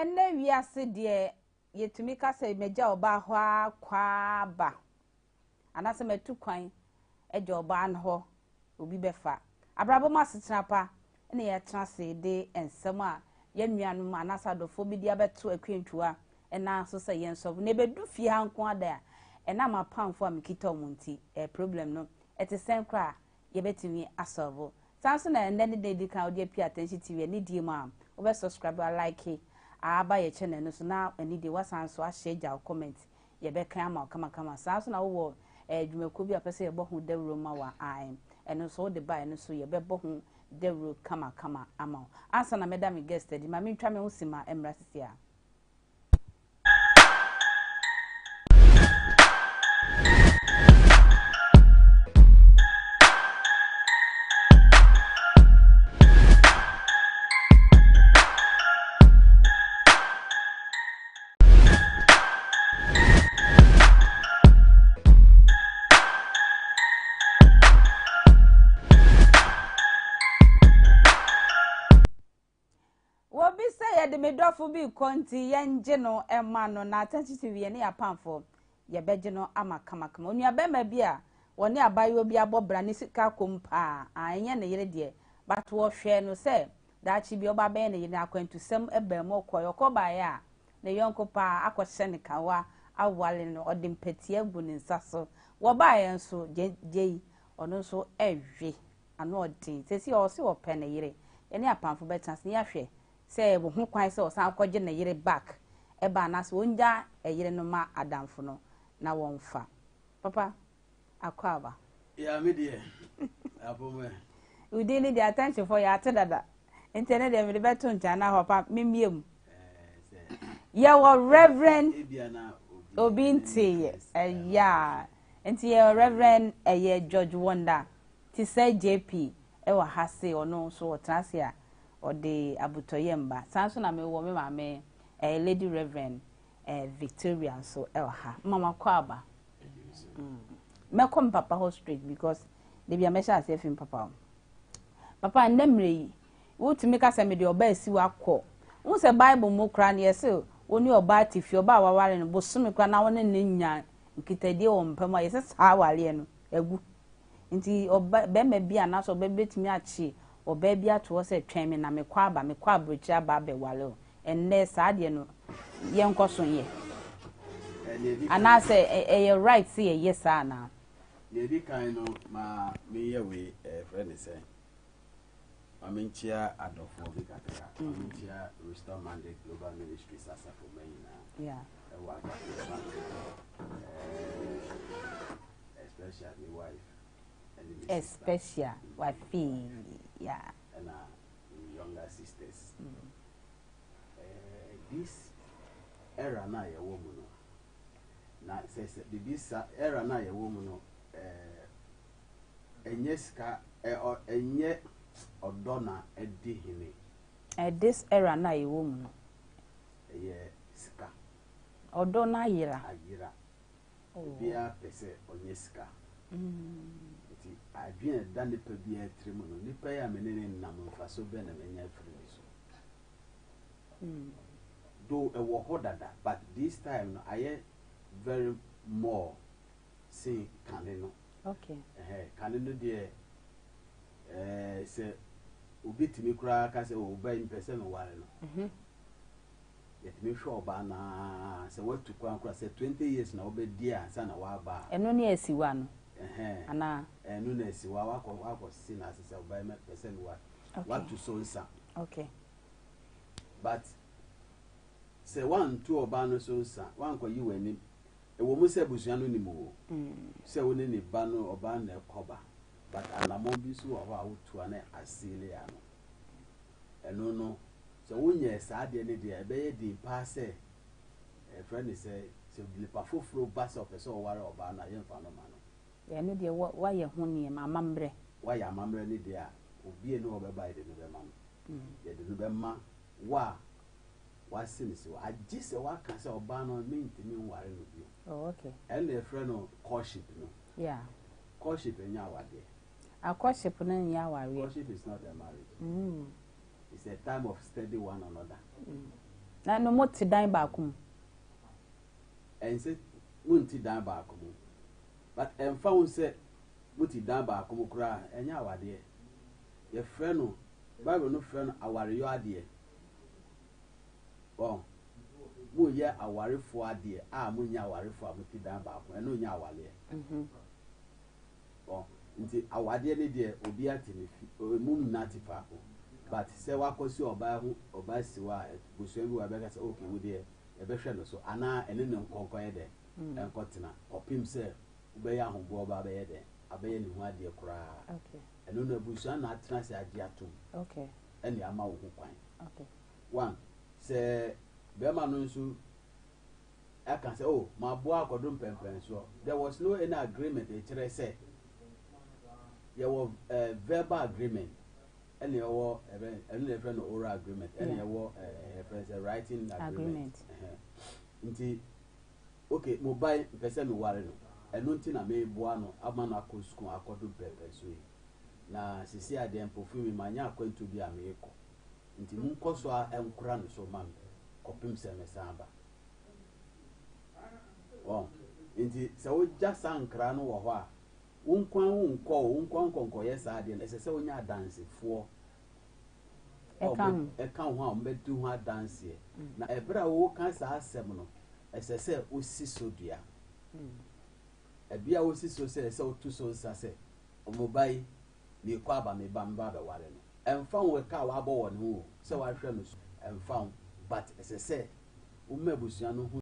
ene wiase de yetumi ka se meja oba ho akwa ba anase metu kwan eje oba an ho obi befa abrabo masetena pa ene ye trase de ensem a ye nuanum anasa dofo bi dia beto akwentua ena so se ye nso ne bedu fie hanko ada ena mapamfo amkita omunti problem no etisen kra ye betimi asolve sanso na ene de di kan odi pay attention tv ni di ma obe subscribe or like aba ye channel no so na ani de wasan so a share ja comment ye be kan ama kama sanso na wo dwumako bi apese ye bohu dawro ma wa ai eno so de ba eno so ye be bohu dawro kama ama ansa na madam guest di ma mentwa me husima emra sisia de medofo bi konti yenje no ema no na attentive ne yapamfo ye beje no ama kama onua bema bi a woni abayo bi abobra ne sika kompa anye ne yere de but wo hwe no se daachi bi oba be ne yere akwantu sem eba mo koyo koba ya ne yonko pa akohye ne kawa awale no ode mpatie agu ne nsaso wo ba ye nso jei ono nso ehwe ano odin sesi o se wo pe ne yere ye ne apamfo betanse ne yahwe say wo ho kwan say o san akogye na yere back e ba na so onja yere no ma adamfo no na wonfa papa akwaba ya me de abome we dey need the attention for ya tedada internet dem de beto ncha na papa memiem ya wo reverend obinti ya enti ya reverend George Wonder ti say JP e wa hase ono so otrase a ode abutoyemba sanso na me wo me mame lady reverend Victoria so elha mama kwaba me kom papa ho street because they be a mesha say fim papa ndemre yi wotumi ka se me de oba asiwa akọ won se bible mo kra na yese oni oba tifi oba awaware no bosome kra na won ne nya nkitade wo mpam a yese saa wale no agu nti oba be ma bia na so be betumi achi oba bia to se twen me na me kwa abrochi aba be wale enne saa de no ye nkoso ye ana se e right say yes ana ye di kan no ma me ye we friend say aminchia adofo bi kataka aminchia restore mandate global ministries asafo mayina yeah e wa especially wife especially wife yeah and younger sisters this era na ye wo mu no na say this era na ye wo mu no enye ska enye odona edihine this era na ye wo mu no ye ska odona ayira bia pese onye ska ti adwene dan de pa bia trimu no nipa ya menene nam mfa so be na menya free so do e wo hodada but this time no aye very more see kaneno okay kaneno de se obitimi kura ka se oba impese no ware no yet me sure ba na se watu kwa kura se 20 years na obedi ansa na wa ba eno ne asiwa no ana eno na asiwa wako si na se oba impese no wa watu so nsa okay but se one two oba no so nsa wan ko yi wani e wo mu se busua no ni mu se woni ni ba no oba na ekoba but anamo bi so wa wa wotu ana asile ya no eno no so wonye saade ne de ebe ye di pass e friend say so dilipa foforo bass of so ware oba na ye mfa no ma no ya no de wa ye ho ne mamambre wa ya mamre ne de a obi e no obeba de no be ma no ye de no be ma wa sin so agi se wa ka se oba no mentimi nware no bi okay and the friend no courtship no yeah courtship enya wade a courtship no nya ware courtship is not a marriage it's a time of study one another na no mo te dan ba ko and say munti dan ba ko but emfa won say muti dan ba ko kura enya awade ye frɛ no Bible no frɛ no aware yo ade oh mo ye awarefo ade a mo nya awarefo a muti dan ba ko eno nya awale oh nti awade ne de obi atene fi mum na ti fa ko but say wakosi oba ho oba siwa busuan bi wa be ka say okay wo de e be hwɛ no so ana ene ne nkonkon ye de enkotena opim say ube ya ahombo oba be ye de abeye ne ho ade kura okay eno na busuan na atena se ade atom okay ene ama wo ho kwan okay one say be ma no nso I can say oh my boy akodum pempen so there was no any agreement e kire say there was a verbal agreement and there was a friend oral agreement and there was a writing agreement. Nti okay mobile person me ware no eno nti na me boa no ama na akosukun akodu pepe so yi na sisi ade mpofu mi manya akwantu bi a me ko nti mun koso a enkura no so mam kopim se me samba oh nti se wo ja sankra no wo ho a unkwan konkoye sa ade na se wonya dance fo e kan ho a mbedu ho dance na ebra wo kan sa asem no se osi sodua ebia osi so se otu so nsa se omobai mi kwa ba me bamba be ware no emfa wo ka wa bo wo ne ho se wa hwe no emfa but se wo mabusuan no